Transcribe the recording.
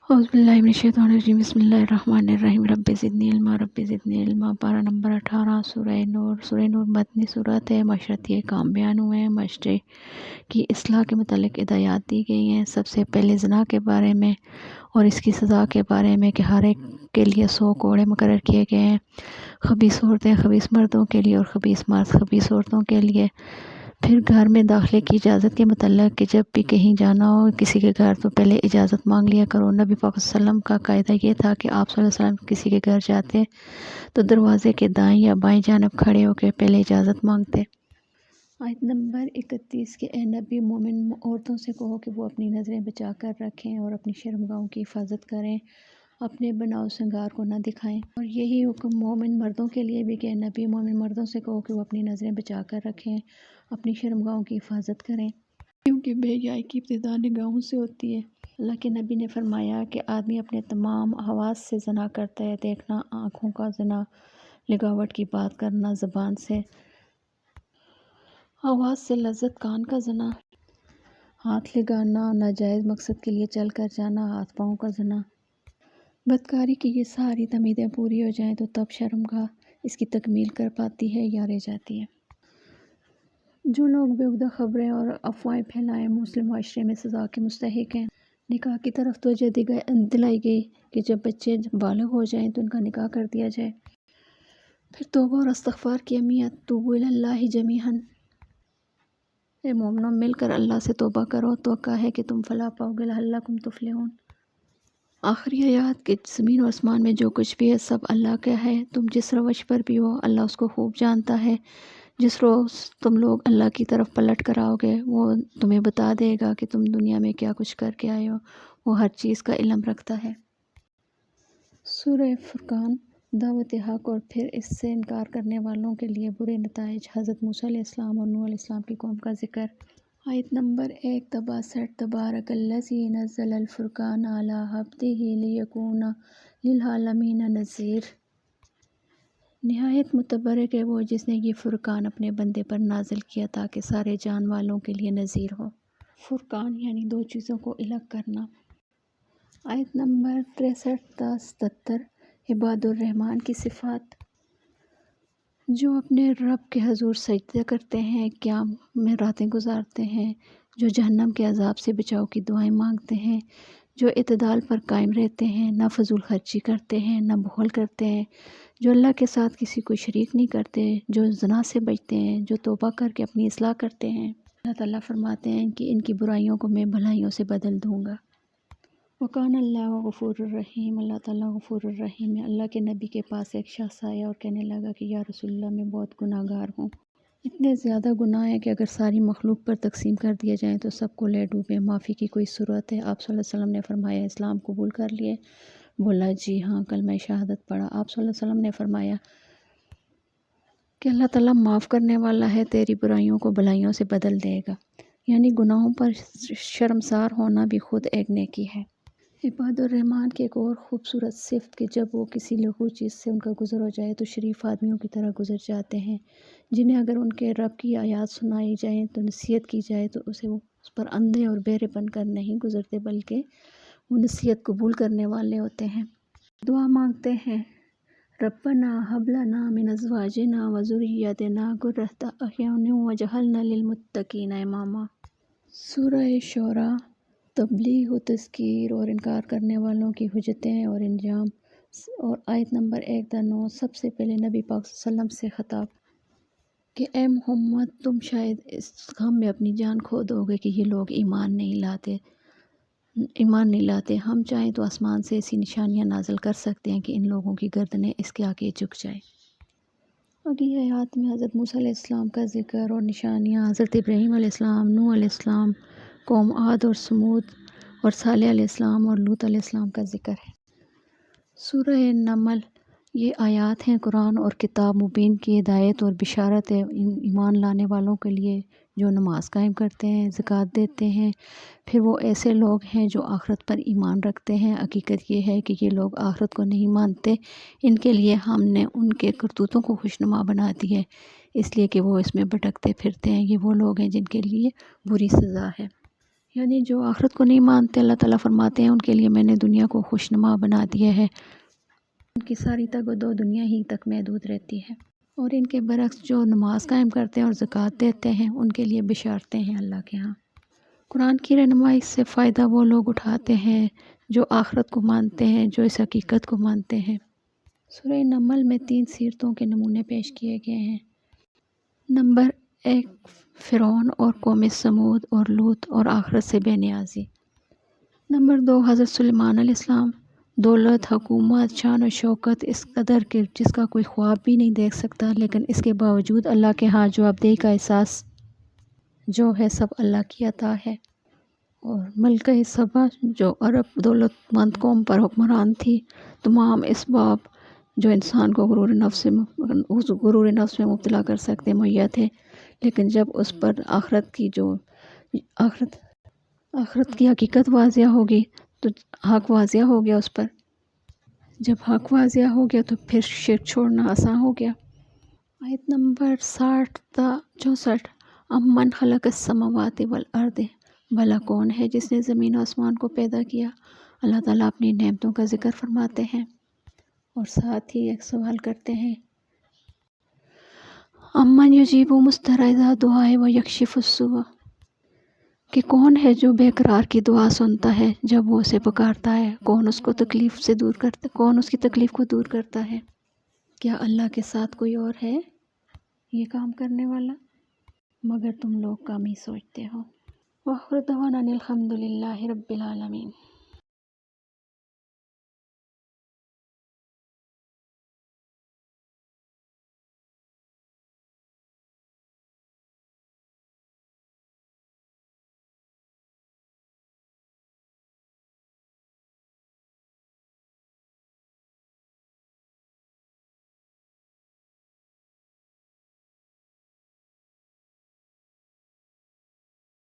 اعوذ باللہ من الشیطان الرجیم بسم اللہ الرحمن الرحیم رب زدنی علما پارہ نمبر 18 سورہ نور مدنی صورت ہے۔ معاشرتی احکام بیان ہوئے ہیں، معاشرے کی اصلاح کے متعلق ہدایات دی گئی ہیں۔ سب سے پہلے زنا کے بارے میں اور اس کی سزا کے بارے میں کہ ہر ایک کے لیے 100 کوڑے مقرر کیے گئے ہیں، خبیث عورتیں خبیث مردوں کے لیے اور خبیث مرد خبیث عورتوں کے لیے۔ پھر گھر میں داخلے کی اجازت کے متعلق کہ جب بھی کہیں جانا ہو کسی کے گھر تو پہلے اجازت مانگ لیا کرو۔ نبی پاک صلی اللہ علیہ وسلم کا قاعدہ یہ تھا کہ آپ صلی اللہ علیہ وسلم کسی کے گھر جاتے تو دروازے کے دائیں یا بائیں جانب کھڑے ہو کے پہلے اجازت مانگتے۔ آیت نمبر 31 کہ اے نبی، مومن عورتوں سے کہو کہ وہ اپنی نظریں بچا کر رکھیں اور اپنی شرمگاہوں کی حفاظت کریں، اپنے بناؤ سنگار کو نہ دکھائیں۔ اور یہی حکم مومن مردوں کے لیے بھی کہ اے نبی، مومن مردوں سے کہو کہ وہ اپنی نظریں بچا کر رکھیں، اپنی شرمگاہوں کی حفاظت کریں، کیونکہ بے حیائی کی ابتدا نگاہوں سے ہوتی ہے۔ اللہ کے نبی نے فرمایا کہ آدمی اپنے تمام حواس سے زنا کرتا ہے، دیکھنا آنکھوں کا زنا، لگاوٹ کی بات کرنا زبان سے، آواز سے لذت کان کا زنا، ہاتھ لگانا، ناجائز مقصد کے لیے چل کر جانا ہاتھ پاؤں کا زنا، بدکاری کی یہ ساری تمیزیں پوری ہو جائیں تو تب شرمگاہ اس کی تکمیل کر پاتی ہے یا رہ جاتی ہے۔ جو لوگ بےہودہ خبریں اور افواہیں پھیلائیں مسلم معاشرے میں سزا کے مستحق ہیں۔ نکاح کی طرف توجہ دلائی گئی کہ جب بچے بالغ ہو جائیں تو ان کا نکاح کر دیا جائے۔ پھر توبہ اور استغفار کی اہمیت، توبوا الی اللہ جمیعا، اے مومنو مل کر اللہ سے توبہ کرو، توقع ہے کہ تم فلاح پاؤ گے، لعلکم تفلحون۔ آخری آیات کہ زمین و آسمان میں جو کچھ بھی ہے سب اللہ کا ہے، تم جس روش پر بھی ہو اللہ اس کو خوب جانتا ہے۔ جس روز تم لوگ اللہ کی طرف پلٹ کر آؤ گے وہ تمہیں بتا دے گا کہ تم دنیا میں کیا کچھ کر کے آئے ہو، وہ ہر چیز کا علم رکھتا ہے۔ سورہ فرقان، دعوت حق اور پھر اس سے انکار کرنے والوں کے لیے برے نتائج، حضرت موسیٰ علیہ السلام اور نوح علیہ السلام کی قوم کا ذکر۔ آیت نمبر 62 تبارک الذی نزل الفرقان علی عبدہ لیکون للعالمین نذیر۔ نہایت متبرک ہے وہ جس نے یہ فرقان اپنے بندے پر نازل کیا تاکہ سارے جان والوں کے لیے نذیر ہو۔ فرقان یعنی دو چیزوں کو الگ کرنا۔ آیت نمبر 63 تا 77 عباد الرحمن کی صفات۔ جو اپنے رب کے حضور سجدہ کرتے ہیں، قیام میں راتیں گزارتے ہیں، جو جہنم کے عذاب سے بچاؤ کی دعائیں مانگتے ہیں، جو اعتدال پر قائم رہتے ہیں، نہ فضول خرچی کرتے ہیں نہ بخل کرتے ہیں، جو اللہ کے ساتھ کسی کو شریک نہیں کرتے، جو زنا سے بچتے ہیں، جو توبہ کر کے اپنی اصلاح کرتے ہیں، اللہ تعالیٰ فرماتے ہیں کہ ان کی برائیوں کو میں بھلائیوں سے بدل دوں گا۔ وَقَانَ اللَّهُ غَفُورٌ الرحیم، اللہ تعالیٰ غفور الرحیم ہے۔ اللہ کے نبی کے پاس ایک شخص آیا اور کہنے لگا کہ یا رسول اللہ، میں بہت گناہ گار ہوں، اتنے زیادہ گناہ ہیں کہ اگر ساری مخلوق پر تقسیم کر دیا جائیں تو سب کو لے ڈوبیں، معافی کی کوئی صورت ہے؟ آپ صلی اللہ علیہ وسلم نے فرمایا اسلام قبول کر لیے؟ بولا جی ہاں، کلمہ شہادت پڑھا۔ آپ صلی اللہ علیہ وسلم نے فرمایا کہ اللہ تعالیٰ معاف کرنے والا ہے، تیری برائیوں کو بھلائیوں سے بدل دے گا، یعنی گناہوں پر شرمسار ہونا بھی خود ایک نیکی ہے۔ عباد الرحمن کی ایک اور خوبصورت صفت کہ جب وہ کسی لغو چیز سے ان کا گزر ہو جائے تو شریف آدمیوں کی طرح گزر جاتے ہیں، جنہیں اگر ان کے رب کی آیات سنائی جائیں تو نصیحت کی جائے تو وہ اس پر اندھے اور بہرے بن کر نہیں گزرتے بلکہ وہ نصیحت قبول کرنے والے ہوتے ہیں۔ دعا مانگتے ہیں ربنا ھب لنا من ازواجنا وذریتنا قرۃ اعین واجعلنا للمتقین اماما۔ سورہ شعراء، تبلیغ و تذکیر اور انکار کرنے والوں کی حجتیں اور انجام۔ اور آیت نمبر 1 تا 9 سب سے پہلے نبی پاک صلی اللہ علیہ وسلم سے خطاب کہ اے محمد، تم شاید اس غم میں اپنی جان کھو دو گے کہ یہ لوگ ایمان نہیں لاتے۔ ہم چاہیں تو آسمان سے ایسی نشانیاں نازل کر سکتے ہیں کہ ان لوگوں کی گردنیں اس کے آگے جھک جائیں۔ اگلی آیات میں حضرت موسیٰ علیہ السلام کا ذکر اور نشانیاں، حضرت ابراہیم علیہ السلام، نوح علیہ السلام، قوم عاد اور سمود اور صالح علیہ السلام اور لوط علیہ السلام کا ذکر ہے۔ سورہ نمل، یہ آیات ہیں قرآن اور کتاب مبین کی ہدایت اور بشارت ہے ایمان لانے والوں کے لیے جو نماز قائم کرتے ہیں، زکوٰۃ دیتے ہیں، پھر وہ ایسے لوگ ہیں جو آخرت پر ایمان رکھتے ہیں۔ حقیقت یہ ہے کہ یہ لوگ آخرت کو نہیں مانتے، ان کے لیے ہم نے ان کے کرتوتوں کو خوشنما بنا دی ہے اس لیے کہ وہ اس میں بھٹکتے پھرتے ہیں۔ یہ وہ لوگ ہیں جن کے لیے بری سزا ہے۔ یعنی جو آخرت کو نہیں مانتے، اللہ تعالیٰ فرماتے ہیں ان کے لیے میں نے دنیا کو خوشنما بنا دیا ہے، ان کی ساری تگ و دو دنیا ہی تک محدود رہتی ہے۔ اور ان کے برعکس جو نماز قائم کرتے ہیں اور زکوٰۃ دیتے ہیں ان کے لیے بشارتیں ہیں اللہ کے ہاں۔ قرآن کی رہنمائی سے فائدہ وہ لوگ اٹھاتے ہیں جو آخرت کو مانتے ہیں، جو اس حقیقت کو مانتے ہیں۔ سورہ نمل میں 3 سیرتوں کے نمونے پیش کیے گئے ہیں۔ نمبر 1، فرعون اور قوم سمود اور لوط اور آخرت سے بے نیازی۔ نمبر 2، حضرت سلیمان علیہ السلام، دولت، حکومت، شان و شوکت اس قدر کہ جس کا کوئی خواب بھی نہیں دیکھ سکتا، لیکن اس کے باوجود اللہ کے ہاں جوابدہی کا احساس جو ہے سب اللہ کی عطا ہے۔ اور ملکہ سبا جو عرب دولت مند قوم پر حکمران تھی، تمام اسباب جو انسان کو غرور نفس میں مبتلا کر سکتے مہیا تھے، لیکن جب اس پر آخرت کی حقیقت واضح ہوگی تو حق واضح ہو گیا اس پر۔ جب حق واضح ہو گیا تو پھر شرک چھوڑنا آسان ہو گیا۔ آیت نمبر 64 امن خلق السماوات والارض، بھلا کون ہے جس نے زمین و آسمان کو پیدا کیا۔ اللہ تعالیٰ اپنی نعمتوں کا ذکر فرماتے ہیں اور ساتھ ہی ایک سوال کرتے ہیں، امن یجیب مضطر اذا دعا ویکشف السوء، کہ کون ہے جو بے قرار کی دعا سنتا ہے جب وہ اسے پکارتا ہے، کون اس کی تکلیف کو دور کرتا ہے۔ کیا اللہ کے ساتھ کوئی اور ہے یہ کام کرنے والا؟ مگر تم لوگ کم ہی سوچتے ہو۔ وآخر دعوانا ان الحمد للہ رب العالمین۔